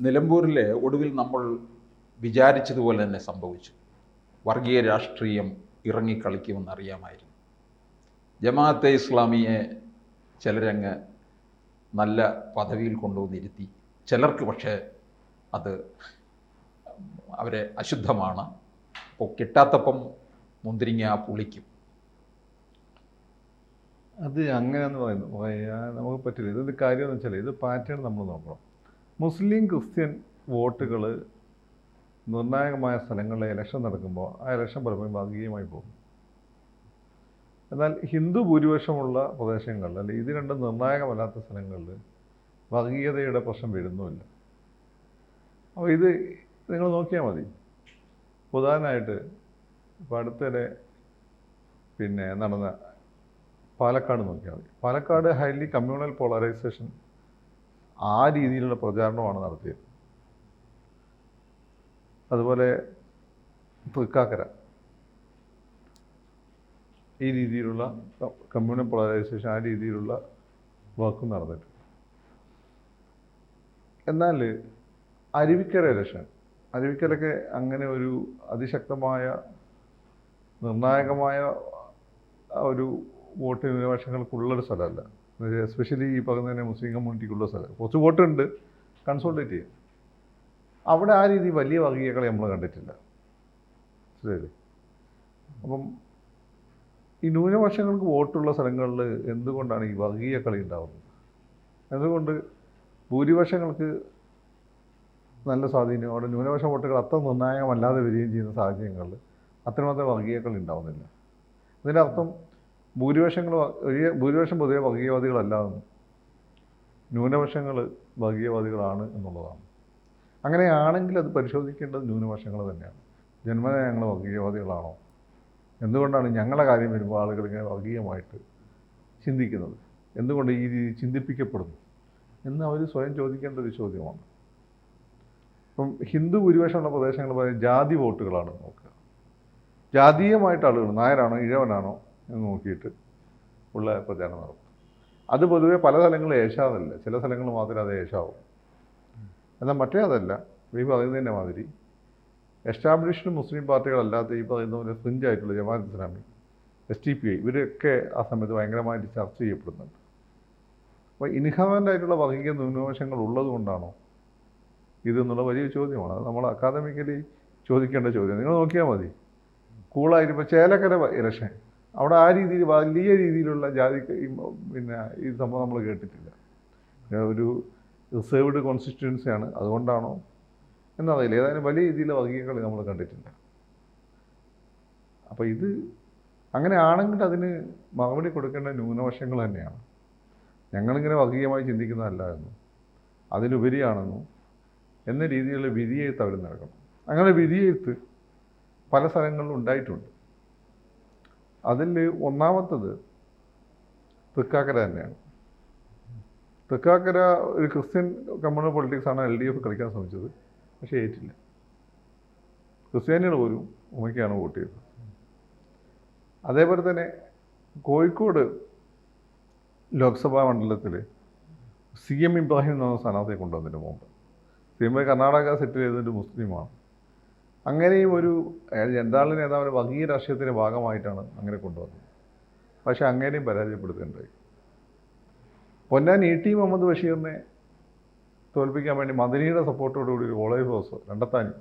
നിലമ്പൂരിലെ ഒടുവിൽ നമ്മൾ വിചാരിച്ചതുപോലെ തന്നെ സംഭവിച്ചു. വർഗീയ രാഷ്ട്രീയം ഇറങ്ങിക്കളിക്കുമെന്നറിയാമായിരുന്നു. ജമാഅത്തെ ഇസ്ലാമിയെ ചിലരങ്ങ് നല്ല പദവിയിൽ കൊണ്ടുവന്നിരുത്തി. ചിലർക്ക് പക്ഷേ അത് അവരെ അശുദ്ധമാണ്. അപ്പോൾ കിട്ടാത്തപ്പം മുന്തിരിങ്ങ പുളിക്കും. അത് അങ്ങനെയെന്ന് പറയുന്നു നമുക്ക് പറ്റില്ല. ഇതൊരു കാര്യം എന്ന് വെച്ചാൽ ഇത് പാറ്റേൺ നമ്മൾ നോക്കണം. മുസ്ലിം ക്രിസ്ത്യൻ വോട്ടുകൾ നിർണായകമായ സ്ഥലങ്ങളിലെ ഇലക്ഷൻ നടക്കുമ്പോൾ ആ ഇലക്ഷൻ പലപ്പോഴും വർഗീയമായി പോകും. എന്നാൽ ഹിന്ദു ഭൂരിപക്ഷമുള്ള പ്രദേശങ്ങളിൽ അല്ലെങ്കിൽ ഇത് രണ്ടും നിർണായകമല്ലാത്ത സ്ഥലങ്ങളിൽ വർഗീയതയുടെ പ്രശ്നം വരുന്നുമില്ല. അപ്പോൾ ഇത് നിങ്ങൾ നോക്കിയാൽ മതി. പ്രധാനമായിട്ട് ഇപ്പോൾ അടുത്തിടെ നടന്ന പാലക്കാട് നോക്കിയാൽ മതി. പാലക്കാട് ഹൈലി കമ്മ്യൂണൽ പോളറൈസേഷൻ ആ രീതിയിലുള്ള പ്രചാരണമാണ് നടത്തിയത്. അതുപോലെ തൃക്കാക്കര ഈ രീതിയിലുള്ള കമ്മ്യൂണൽ പോളറൈസേഷൻ ആ രീതിയിലുള്ള വർക്കും നടന്നിട്ടുണ്ട്. എന്നാൽ അരുവിക്കര ഇലക്ഷൻ, അരുവിക്കരൊക്കെ അങ്ങനെ ഒരു അതിശക്തമായ നിർണായകമായ ഒരു വോട്ട് ന്യൂനപക്ഷങ്ങൾക്കുള്ളൊരു സ്ഥലമല്ല. എസ്പെഷ്യലി ഈ പറയുന്നതിന് മുസ്ലിം കമ്മ്യൂണിറ്റിക്കുള്ള സ്ഥലം. കുറച്ച് വോട്ടുണ്ട് കൺസോൾട്ടേറ്റ് ചെയ്യും. അവിടെ ആ രീതി വലിയ വർഗീയകളെ നമ്മൾ കണ്ടിട്ടില്ല. ശരി. അപ്പം ഈ ന്യൂനപക്ഷങ്ങൾക്ക് വോട്ടുള്ള സ്ഥലങ്ങളിൽ എന്തുകൊണ്ടാണ് ഈ വർഗീയ കളി ഉണ്ടാകുന്നത്? എന്തുകൊണ്ട് ഭൂരിപക്ഷങ്ങൾക്ക് നല്ല സ്വാധീനം അവിടെ ന്യൂനപക്ഷ വോട്ടുകൾ അത്ര നിർണായകമല്ലാതെ വരികയും ചെയ്യുന്ന സാഹചര്യങ്ങളിൽ അത്രമാത്രം വർഗീയ കളി ഉണ്ടാവുന്നില്ല? അതിൻ്റെ അർത്ഥം ഭൂരിപക്ഷം പൊതുവെ വർഗീയവാദികളല്ലാതെന്നും ന്യൂനപക്ഷങ്ങൾ വർഗീയവാദികളാണ് എന്നുള്ളതാണ്. അങ്ങനെയാണെങ്കിൽ അത് പരിശോധിക്കേണ്ടത് ന്യൂനപക്ഷങ്ങൾ തന്നെയാണ്. ജന്മന ഞങ്ങൾ വർഗീയവാദികളാണോ? എന്തുകൊണ്ടാണ് ഞങ്ങളുടെ കാര്യം വരുമ്പോൾ ആളുകൾ ഇങ്ങനെ വർഗീയമായിട്ട് ചിന്തിക്കുന്നത്? എന്തുകൊണ്ട് ഈ രീതി ചിന്തിപ്പിക്കപ്പെടുന്നു എന്ന് അവർ സ്വയം ചോദിക്കേണ്ട ഒരു ചോദ്യമാണ്. ഇപ്പം ഹിന്ദു ഭൂരിപക്ഷമുള്ള പ്രദേശങ്ങൾ പറയുന്നത് ജാതി വോട്ടുകളാണ് നോക്കുക. ജാതീയമായിട്ട് ആളുകൾ നായരാണോ ഇഴവനാണോ എന്ന് നോക്കിയിട്ട് ഉള്ള പ്രചാരണം നടത്തും. അത് പൊതുവെ പല സ്ഥലങ്ങളിൽ ഏഷാതല്ല, ചില സ്ഥലങ്ങളിൽ മാത്രമേ അത് ഏഷാവും. എന്നാൽ മറ്റേ അതല്ല. ഈ പറയുന്നതിൻ്റെ മാതിരി എസ്റ്റാബ്ലിഷ്ഡ് മുസ്ലിം പാർട്ടികളല്ലാത്ത ഈ പറയുന്ന പോലെ ഫ്രിഞ്ചായിട്ടുള്ള ജമാഅത്ത് ഇസ്ലാമി, SDPI ഇവരൊക്കെ ആ സമയത്ത് ഭയങ്കരമായിട്ട് ചർച്ച ചെയ്യപ്പെടുന്നുണ്ട്. അപ്പോൾ ഇൻഹറൻ്റായിട്ടുള്ള വർഗീയ ന്യൂനപക്ഷങ്ങൾ ഉള്ളത് കൊണ്ടാണോ ഇതെന്നുള്ള വലിയ ചോദ്യമാണ്. അത് നമ്മൾ അക്കാദമിക്കലി ചോദിക്കേണ്ട ചോദ്യം. നിങ്ങൾ നോക്കിയാൽ മതി. കൂളായിട്ട് ഇപ്പോൾ ചേലക്കര ഇലക്ഷൻ, അവിടെ ആ രീതിയിൽ വലിയ രീതിയിലുള്ള ജാതി ഈ സംഭവം നമ്മൾ കേട്ടിട്ടില്ല. ഒരു റിസർവ്ഡ് കോൺസ്റ്റിറ്റ്യുവൻസിയാണ്, അതുകൊണ്ടാണോ എന്നറിയില്ല. ഏതായാലും വലിയ രീതിയിലുള്ള വർഗീയ കളി നമ്മൾ കണ്ടിട്ടില്ല. അപ്പോൾ ഇത് അങ്ങനെ ആണെങ്കിൽ അതിന് മറുപടി കൊടുക്കേണ്ട ന്യൂനപക്ഷങ്ങൾ തന്നെയാണ്. ഞങ്ങളിങ്ങനെ വർഗീയമായി ചിന്തിക്കുന്നതല്ല എന്നും അതിലുപരിയാണെന്നും എന്ന രീതിയിലുള്ള വിധിയെഴുത്ത് അവർ നൽകണം. അങ്ങനെ വിധിയെഴുത്ത് പല സ്ഥലങ്ങളിലും ഉണ്ടായിട്ടുണ്ട്. അതിൽ ഒന്നാമത്തത് തൃക്കാക്കര തന്നെയാണ്. തൃക്കാക്കര ഒരു ക്രിസ്ത്യൻ കമ്മ്യൂണൽ പൊളിറ്റിക്സാണ് LDF കളിക്കാൻ ശ്രമിച്ചത്, പക്ഷേ ഏറ്റില്ല. ക്രിസ്ത്യാനികൾ പോലും ഉമ്മയ്ക്കാണ് വോട്ട് ചെയ്തത്. അതേപോലെ തന്നെ കോഴിക്കോട് ലോക്സഭാ മണ്ഡലത്തിൽ CM ഇബ്രാഹിം എന്ന സ്ഥാനാർത്ഥിയെ കൊണ്ടുവന്നതിന് മുമ്പ് CM കർണാടക സെറ്റിൽ ചെയ്തൊരു മുസ്ലിമാണ്. അങ്ങനെയും ഒരു ജനതാദൾ നേതാവിൻ്റെ വർഗീയ രാഷ്ട്രീയത്തിൻ്റെ ഭാഗമായിട്ടാണ് അങ്ങനെ കൊണ്ടുവന്നത്. പക്ഷേ അങ്ങനെയും പരാജയപ്പെടുത്തുകയുണ്ടായി. പൊന്നാനി ET മുഹമ്മദ് ബഷീറിനെ തോൽപ്പിക്കാൻ വേണ്ടി മദനിയുടെ സപ്പോർട്ടോടുകൂടി ഒരു വോളേജ് ഹൗസ് രണ്ടത്താനി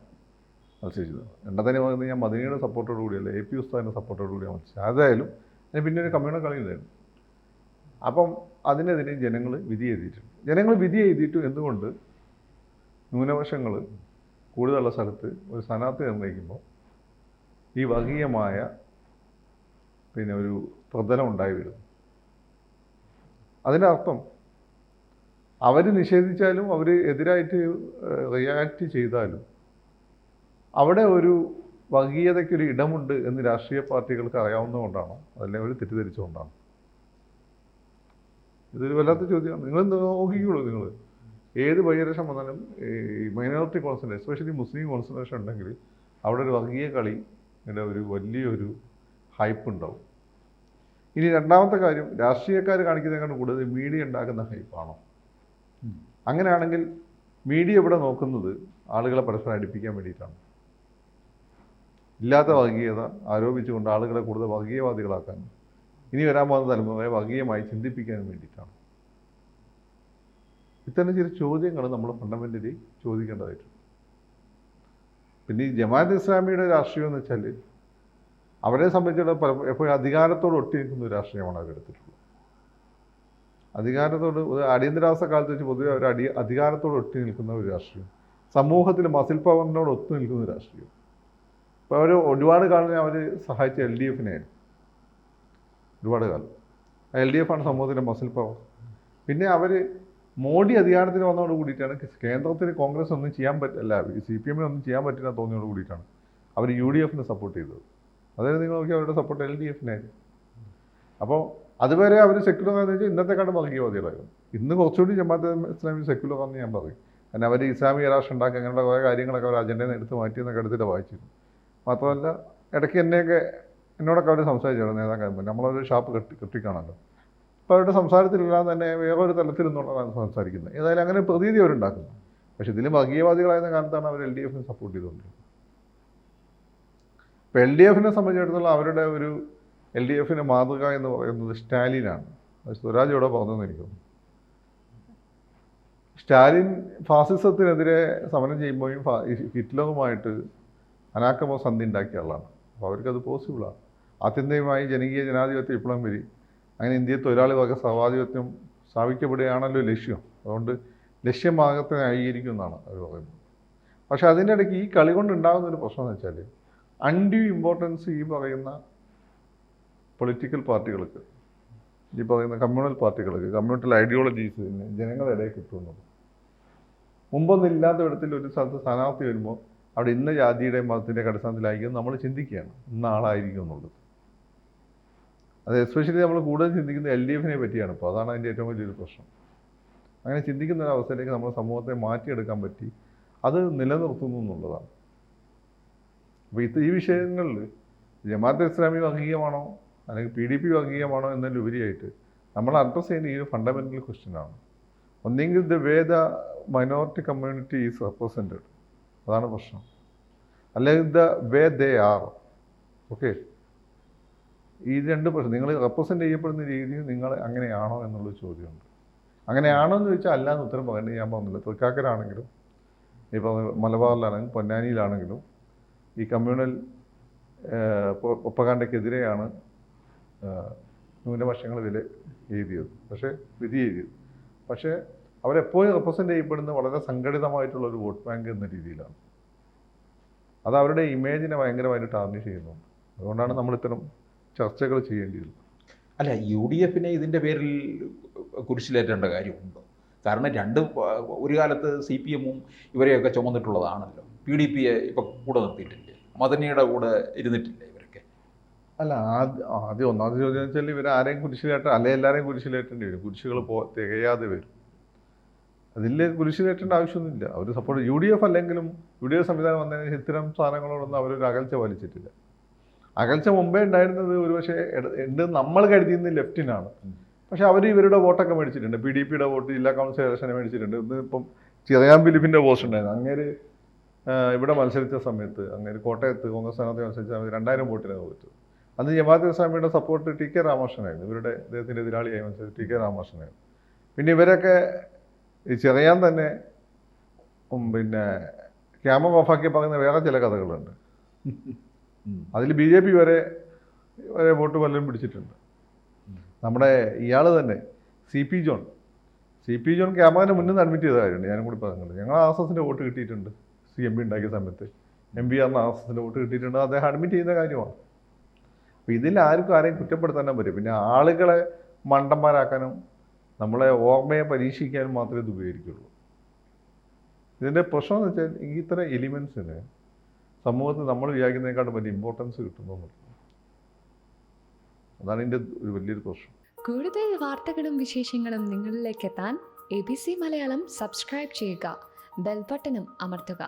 മത്സരിച്ചത്. രണ്ടത്താനി പറയുന്നത് ഞാൻ മദനിയുടെ സപ്പോർട്ടോടുകൂടിയല്ല, AP ഉസ്താദിൻ്റെ സപ്പോർട്ടോടുകൂടിയാണ് മത്സരിച്ചത്. ഏതായാലും അതിന് പിന്നെ ഒരു കമ്മ്യൂണൽ കളി ഉണ്ടായിരുന്നു. അപ്പം അതിനെതിരെ ജനങ്ങൾ വിധി എഴുതിയിട്ടുണ്ട്. ജനങ്ങൾ വിധി എഴുതിയിട്ടും എന്തുകൊണ്ട് ന്യൂനപക്ഷങ്ങൾ കൂടുതലുള്ള സ്ഥലത്ത് ഒരു സ്ഥാനാർത്ഥി നിർണ്ണയിക്കുമ്പോൾ ഈ വർഗീയമായ ഒരു പ്രതലം ഉണ്ടായി വരുന്നു? അതിൻ്റെ അർത്ഥം അവർ നിഷേധിച്ചാലും അവർ എതിരായിട്ട് റിയാക്റ്റ് ചെയ്താലും അവിടെ ഒരു വർഗീയതയ്ക്കൊരു ഇടമുണ്ട് എന്ന് രാഷ്ട്രീയ പാർട്ടികൾക്ക് അറിയാവുന്നതുകൊണ്ടാണോ അതല്ലെങ്കിൽ അവർ തെറ്റിദ്ധരിച്ചുകൊണ്ടാണോ? ഇതൊരു വല്ലാത്ത ചോദ്യമാണ്. നിങ്ങൾ നോക്കിക്കോളൂ. നിങ്ങൾ ഏത് ബൈഇലക്ഷൻ വന്നാലും ഈ മൈനോറിറ്റി കോൺസെൻട്രേഷൻ, എസ്പെഷ്യലി മുസ്ലിം കോൺസെൻട്രേഷൻ ഉണ്ടെങ്കിൽ അവിടെ ഒരു വർഗീയ കളിയുടെ ഒരു വലിയൊരു ഹൈപ്പ് ഉണ്ടാവും. ഇനി രണ്ടാമത്തെ കാര്യം, രാഷ്ട്രീയക്കാർ കാണിക്കുന്നതിനേക്കാൾ കൂടുതൽ മീഡിയ ഉണ്ടാക്കുന്ന ഹൈപ്പാണോ? അങ്ങനെയാണെങ്കിൽ മീഡിയ ഇവിടെ നോക്കുന്നത് ആളുകളെ പരസ്പരം അടുപ്പിക്കാൻ വേണ്ടിയിട്ടാണ്. ഇല്ലാത്ത വർഗീയത ആരോപിച്ചുകൊണ്ട് ആളുകളെ കൂടുതൽ വർഗീയവാദികളാക്കാൻ, ഇനി വരാൻ പോകുന്ന തലമുറയെ വർഗീയമായി ചിന്തിപ്പിക്കാനും വേണ്ടിയിട്ടാണ്. ഇത്തരം ചില ചോദ്യങ്ങൾ നമ്മൾ ഫണ്ടമെൻ്റലി ചോദിക്കേണ്ടതായിട്ടുണ്ട്. പിന്നെ ഈ ജമാഅത്ത് ഇസ്ലാമിയുടെ രാഷ്ട്രീയം എന്ന് വെച്ചാൽ അവരെ സംബന്ധിച്ചിടത്തോളം എപ്പോഴും അധികാരത്തോട് ഒട്ടി നിൽക്കുന്ന ഒരു രാഷ്ട്രീയമാണ് അവരെടുത്തിട്ടുള്ളത്. അധികാരത്തോട് അടിയന്തരാവസ്ഥ കാലത്ത് വെച്ച് പൊതുവെ അവർ അധികാരത്തോട് ഒട്ടി നിൽക്കുന്ന ഒരു രാഷ്ട്രീയം, സമൂഹത്തിൽ മസിൽ പവറിനോട് ഒത്തു നിൽക്കുന്ന രാഷ്ട്രീയം. ഇപ്പോൾ അവർ ഒരുപാട് കാലം അവർ സഹായിച്ച LDF ഒരുപാട് കാലം LDF ആണ് സമൂഹത്തിൻ്റെ മസിൽ പവർ. പിന്നെ അവർ മോഡി അധികാരത്തിൽ വന്നതോട് കൂടിയിട്ടാണ് കേന്ദ്രത്തിൽ കോൺഗ്രസ് ഒന്നും ചെയ്യാൻ പറ്റില്ല, CPM ഒന്നും ചെയ്യാൻ പറ്റില്ല തോന്നിയോട് കൂടിയിട്ടാണ് അവർ UDF സപ്പോർട്ട് ചെയ്തത്. അതായത് നിങ്ങൾ നോക്കി അവരുടെ സപ്പോർട്ട് LDF അപ്പോൾ അതുവരെ അവർ സെക്യുലറാണെന്ന് വെച്ചാൽ ഇന്നത്തെക്കാളും വർഗീയവാദികളായിരുന്നു. ഇന്ന് കുറച്ചുകൂടി ജമാഅത്ത് ഇസ്ലാമി സെക്യുലറാണെന്ന് ഞാൻ പറയും. കാരണം അവർ ഇസ്ലാമിക രാഷ്ട്രം ഉണ്ടാക്കി അങ്ങനെയുള്ള കുറേ കാര്യങ്ങളൊക്കെ അവർ അജണ്ടയിൽ നിന്ന് എടുത്ത് മാറ്റിയെന്നൊക്കെ എടുത്തിട്ട് വായിച്ചിരുന്നു. മാത്രമല്ല ഇടയ്ക്ക് എന്നോടൊക്കെ അവർ സംസാരിച്ചാണ് നേതാക്കൾ, നമ്മളൊരു ഷാപ്പ് കെട്ടിക്കാണല്ലോ. അപ്പോൾ അവരുടെ സംസാരത്തിലെല്ലാം തന്നെ വേറൊരു തലത്തിൽ നിന്നുള്ളതാണ് സംസാരിക്കുന്നത്. ഏതായാലും അങ്ങനെ പ്രതീതി അവരുണ്ടാക്കുന്നു. പക്ഷേ ഇതിലും വർഗീയവാദികളായിരുന്ന കാലത്താണ് അവർ LDF സപ്പോർട്ട് ചെയ്തുകൊണ്ടിരുന്നത്. ഇപ്പോൾ LDF സംബന്ധിച്ചിടത്തോളം അവരുടെ ഒരു LDF മാതൃക എന്ന് പറയുന്നത് സ്റ്റാലിനാണ്. സ്വരാജ് ഇവിടെ പറഞ്ഞതെന്ന് എനിക്ക് തോന്നുന്നു. സ്റ്റാലിൻ ഫാസിസത്തിനെതിരെ സമരം ചെയ്യുമ്പോഴും ഹിറ്റ്ലറുമായിട്ട് അനാക്രമ സന്ധി ഉണ്ടാക്കിയ ആളാണ്. അപ്പോൾ അവർക്കത് പോസിബിളാണ്. ആത്യന്തികമായി ജനകീയ ജനാധിപത്യ വിപ്ലവം വരി അങ്ങനെ ഇന്ത്യയിൽ തൊഴിലാളി വർഗ സഹവാദിപത്യം സ്ഥാപിക്കപ്പെടുകയാണല്ലോ ലക്ഷ്യം. അതുകൊണ്ട് ലക്ഷ്യമാകത്തെ ന്യായീകരിക്കും എന്നാണ് അവർ പറയുന്നത്. പക്ഷേ അതിൻ്റെ ഇടയ്ക്ക് ഈ കളി കൊണ്ടുണ്ടാകുന്നൊരു പ്രശ്നം എന്ന് വെച്ചാൽ അൺഡ്യൂ ഇമ്പോർട്ടൻസ് ഈ പറയുന്ന പൊളിറ്റിക്കൽ പാർട്ടികൾക്ക്, ഈ പറയുന്ന കമ്മ്യൂണൽ പാർട്ടികൾക്ക്, കമ്മ്യൂണൽ ഐഡിയോളജീസിന് ജനങ്ങളുടെ ഇടയിൽ കിട്ടുന്നത്. മുമ്പൊന്നും ഇല്ലാത്ത വിധത്തിൽ ഒരു സ്ഥലത്ത് സ്ഥാനാർത്ഥി വരുമ്പോൾ അവിടെ ഇന്ന ജാതിയുടെയും മതത്തിൻ്റെ അടിസ്ഥാനത്തിലായിരിക്കും നമ്മൾ ചിന്തിക്കുകയാണ് ഇന്ന ആളായിരിക്കും എന്നുള്ളത്. അത് എസ്പെഷ്യലി നമ്മൾ കൂടുതൽ ചിന്തിക്കുന്നത് LDF പറ്റിയാണ്. ഇപ്പോൾ അതാണ് അതിൻ്റെ ഏറ്റവും വലിയൊരു പ്രശ്നം. അങ്ങനെ ചിന്തിക്കുന്ന ഒരു അവസ്ഥയിലേക്ക് നമ്മൾ സമൂഹത്തെ മാറ്റിയെടുക്കാൻ പറ്റി, അത് നിലനിർത്തുന്നു എന്നുള്ളതാണ്. അപ്പോൾ ഈ വിഷയങ്ങളിൽ ജമാഅത്ത് ഇസ്ലാമി വർഗീയമാണോ അല്ലെങ്കിൽ PDP വർഗീയമാണോ എന്നതിലുപരിയായിട്ട് നമ്മൾ അഡ്രസ്സ് ചെയ്യുന്ന ഈ ഒരു ഫണ്ടമെൻ്റൽ ക്വസ്റ്റ്യനാണ്. ഒന്നെങ്കിൽ the way the minority community is represented, അതാണ് പ്രശ്നം. അല്ലെങ്കിൽ the way they are. Okay, ഈ രണ്ട് പ്രശ്നം. നിങ്ങൾ റെപ്രസെൻ്റ് ചെയ്യപ്പെടുന്ന രീതിയിൽ നിങ്ങൾ അങ്ങനെയാണോ എന്നുള്ളൊരു ചോദ്യമുണ്ട്. അങ്ങനെയാണോ എന്ന് ചോദിച്ചാൽ അല്ലാന്ന് ഉത്തരം പറയേണ്ടത് ഞാൻ പറഞ്ഞില്ല. തൃക്കാക്കരാണെങ്കിലും ഇപ്പോൾ മലബാറിലാണെങ്കിലും പൊന്നാനിയിലാണെങ്കിലും ഈ കമ്മ്യൂണൽ പ്രൊപ്പഗാണ്ടയ്ക്കെതിരെയാണ് ന്യൂനപക്ഷങ്ങൾ ഇതിൽ വിധി എഴുതിയത്. പക്ഷേ അവരെപ്പോഴും റെപ്രസെൻ്റ് ചെയ്യപ്പെടുന്ന വളരെ സംഘടിതമായിട്ടുള്ളൊരു വോട്ട് ബാങ്ക് എന്ന രീതിയിലാണ്. അത് അവരുടെ ഇമേജിനെ ഭയങ്കരമായിട്ട് ടാർണിഷ് ചെയ്യുന്നുണ്ട്. അതുകൊണ്ടാണ് നമ്മളിത്തരം ചർച്ചകൾ ചെയ്യേണ്ടിയിരുന്നത്. അല്ല, UDF ഇതിൻ്റെ പേരിൽ കുരിശിലേറ്റേണ്ട കാര്യമുണ്ടോ? കാരണം ഒരു കാലത്ത് CPM ഇവരെയൊക്കെ ചുമന്നിട്ടുള്ളതാണല്ലോ. PDP ഇപ്പം കൂടെ നിർത്തിയിട്ടില്ലേ? മദനിയുടെ കൂടെ ഇരുന്നിട്ടില്ലേ ഇവരൊക്കെ? അല്ല, ഒന്നാമത് ചോദ്യം വെച്ചാൽ ഇവർ ആരെയും കുരിശിലേറ്റ അല്ലെ എല്ലാവരെയും കുരിശിലേറ്റേണ്ടി വരും. കുരിശുകൾ തികയാതെ വരും. അതിൽ കുരിശിലേറ്റേണ്ട ആവശ്യമൊന്നുമില്ല. അവർ സപ്പോർട്ട് UDF അല്ലെങ്കിലും UDF സംവിധാനം വന്നതിന് ഇത്തരം സാധനങ്ങളോടൊന്നും അവരൊരു അകൽച്ച വലിച്ചിട്ടില്ല. അകൽച്ച മുമ്പേ ഉണ്ടായിരുന്നത് ഒരുപക്ഷെ നമ്മൾ കരുതിയിരുന്നത് ലെഫ്റ്റിനാണ്. പക്ഷെ അവർ ഇവരുടെ വോട്ടൊക്കെ മേടിച്ചിട്ടുണ്ട്. PDPയുടെ വോട്ട് ജില്ലാ കൗൺസിൽ ഇലക്ഷനെ മേടിച്ചിട്ടുണ്ട്. ഇപ്പം ചിറയാൻ ഫിലിപ്പിൻ്റെ പോസ്റ്റ് ഉണ്ടായിരുന്നു. അങ്ങേര് ഇവിടെ മത്സരിച്ച സമയത്ത്, അങ്ങേര് കോട്ടയത്ത് കോൺഗ്രസ് സ്ഥാനാർത്ഥി മത്സരിച്ച സമയത്ത് 2000 വോട്ടിനാണ് തോറ്റത്. അന്ന് ജമാഅത്ത് ഇസ്ലാമിയുടെ സപ്പോർട്ട് TK രാമകൃഷ്ണനായിരുന്നു. അദ്ദേഹത്തിൻ്റെ എതിരാളിയായി മത്സരിച്ച TK രാമകൃഷ്ണനായിരുന്നു. പിന്നെ ഇവരൊക്കെ ഈ ചെറിയാൻ തന്നെ പിന്നെ ക്യാമറ ഓഫാക്കി പറയുന്ന വേറെ ചില കഥകളുണ്ട്. അതിൽ BJP വരെ വോട്ട് വല്ലതും പിടിച്ചിട്ടുണ്ട്. നമ്മുടെ ഇയാൾ തന്നെ CP ജോൺ ക്യാമറയുടെ മുന്നിൽ നിന്ന് അഡ്മിറ്റ് ചെയ്ത കാര്യമുണ്ട്. ഞാനും കൂടി പറഞ്ഞത്, ഞങ്ങൾ RSSൻ്റെ വോട്ട് കിട്ടിയിട്ടുണ്ട്. CMP ഉണ്ടാക്കിയ സമയത്ത് MPR RSSൻ്റെ വോട്ട് കിട്ടിയിട്ടുണ്ട്. അദ്ദേഹം അഡ്മിറ്റ് ചെയ്യുന്ന കാര്യമാണ്. അപ്പോൾ ഇതിൽ ആരെയും കുറ്റപ്പെടുത്താനും പറ്റും. പിന്നെ ആളുകളെ മണ്ടന്മാരാക്കാനും നമ്മളെ ഓർമ്മയെ പരീക്ഷിക്കാനും മാത്രമേ ഇത് ഉപകരിക്കുള്ളൂ. ഇതിൻ്റെ പ്രശ്നം എന്ന് വെച്ചാൽ ഇത്തരം എലിമെൻസിന് സമൂഹത്തിൽ നമ്മൾ വിചാരിക്കുന്നതിനേക്കാളും വലിയ ഇമ്പോർട്ടൻസ് കിട്ടുന്നു എന്നുള്ളത്. അതാണ് ഇതിൻ്റെ ഒരു വലിയൊരു പ്രശ്നം. കൂടുതൽ വാർത്തകളും വിശേഷങ്ങളും നിങ്ങളിലേക്ക് എത്താൻ ABC മലയാളം സബ്സ്ക്രൈബ് ചെയ്യുക, ബെൽ ബട്ടണും അമർത്തുക.